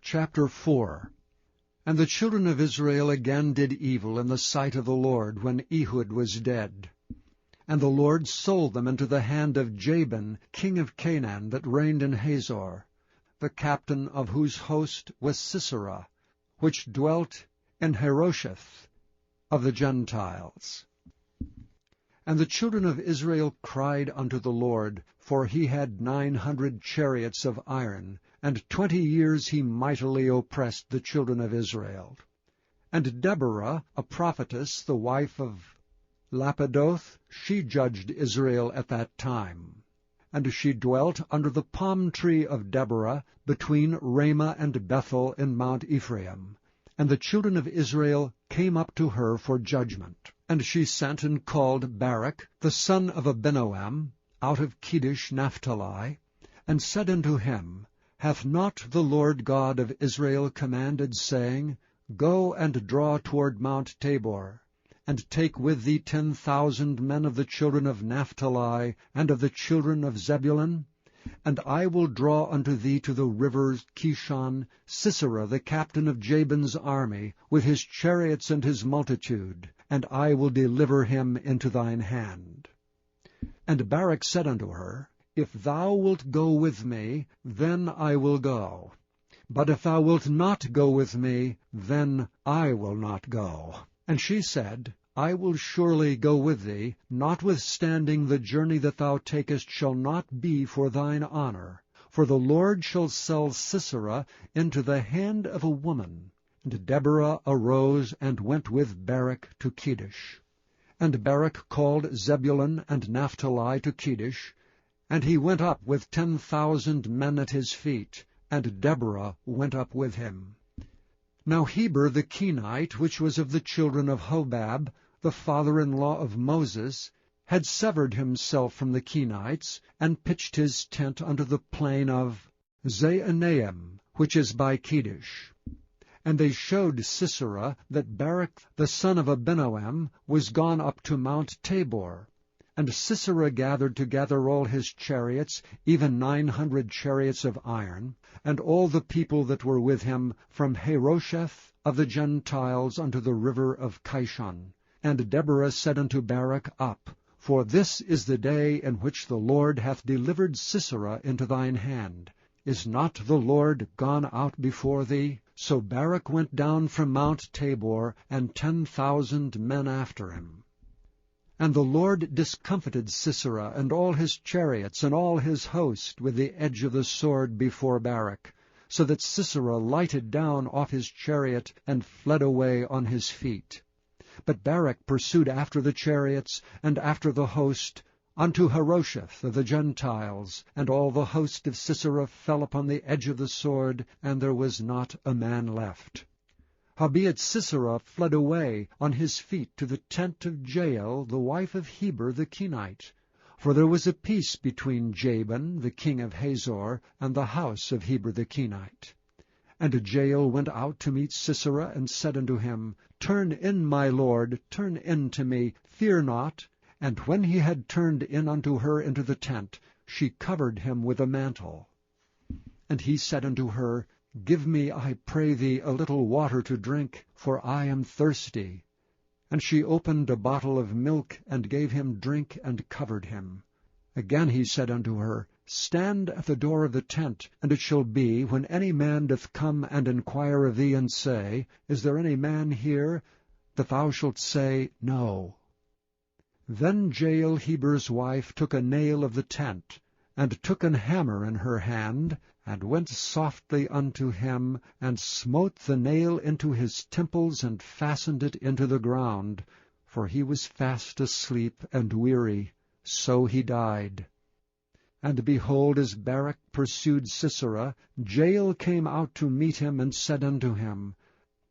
Chapter 4. And the children of Israel again did evil in the sight of the Lord, when Ehud was dead. And the Lord sold them into the hand of Jabin, king of Canaan, that reigned in Hazor, the captain of whose host was Sisera, which dwelt in Harosheth of the Gentiles. And the children of Israel cried unto the Lord, for he had 900 chariots of iron, and 20 years he mightily oppressed the children of Israel. And Deborah, a prophetess, the wife of Lapidoth, she judged Israel at that time. And she dwelt under the palm tree of Deborah, between Ramah and Bethel in Mount Ephraim. And the children of Israel came up to her for judgment. And she sent and called Barak, the son of Abinoam, out of Kedesh Naphtali, and said unto him, Hath not the Lord God of Israel commanded, saying, Go and draw toward Mount Tabor, and take with thee 10,000 men of the children of Naphtali, and of the children of Zebulun? And I will draw unto thee to the river Kishon Sisera, the captain of Jabin's army, with his chariots and his multitude, and I will deliver him into thine hand. And Barak said unto her, If thou wilt go with me, then I will go. But if thou wilt not go with me, then I will not go. And she said, I will surely go with thee, notwithstanding the journey that thou takest shall not be for thine honor. For the Lord shall sell Sisera into the hand of a woman. And Deborah arose and went with Barak to Kedesh. And Barak called Zebulun and Naphtali to Kedesh, and he went up with 10,000 men at his feet, and Deborah went up with him. Now Heber the Kenite, which was of the children of Hobab, the father-in-law of Moses, had severed himself from the Kenites, and pitched his tent unto the plain of Zaanaim, which is by Kedesh. And they showed Sisera that Barak the son of Abinoam was gone up to Mount Tabor. And Sisera gathered together all his chariots, even 900 chariots of iron, and all the people that were with him, from Harosheth of the Gentiles unto the river of Kishon. And Deborah said unto Barak, Up, for this is the day in which the Lord hath delivered Sisera into thine hand. Is not the Lord gone out before thee? So Barak went down from Mount Tabor, and 10,000 men after him. And the Lord discomfited Sisera and all his chariots and all his host with the edge of the sword before Barak, so that Sisera lighted down off his chariot and fled away on his feet. But Barak pursued after the chariots and after the host unto Harosheth of the Gentiles, and all the host of Sisera fell upon the edge of the sword, and there was not a man left. Howbeit Sisera fled away on his feet to the tent of Jael, the wife of Heber the Kenite. For there was a peace between Jabin, the king of Hazor, and the house of Heber the Kenite. And Jael went out to meet Sisera, and said unto him, Turn in, my lord, turn in to me, fear not. And when he had turned in unto her into the tent, she covered him with a mantle. And he said unto her, Give me, I pray thee, a little water to drink, for I am thirsty. And she opened a bottle of milk, and gave him drink, and covered him. Again he said unto her, Stand at the door of the tent, and it shall be, when any man doth come and enquire of thee, and say, Is there any man here? That thou shalt say, No. Then Jael Heber's wife took a nail of the tent, and took an hammer in her hand, and went softly unto him, and smote the nail into his temples, and fastened it into the ground. For he was fast asleep and weary, so he died. And behold, as Barak pursued Sisera, Jael came out to meet him, and said unto him,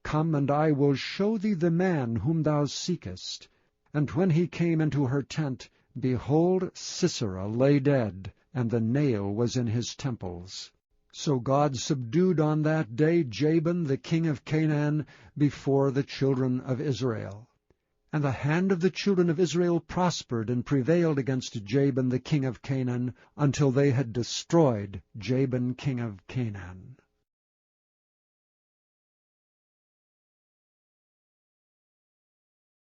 Come, and I will show thee the man whom thou seekest. And when he came into her tent, behold, Sisera lay dead, and the nail was in his temples. So God subdued on that day Jabin the king of Canaan before the children of Israel. And the hand of the children of Israel prospered and prevailed against Jabin the king of Canaan, until they had destroyed Jabin king of Canaan.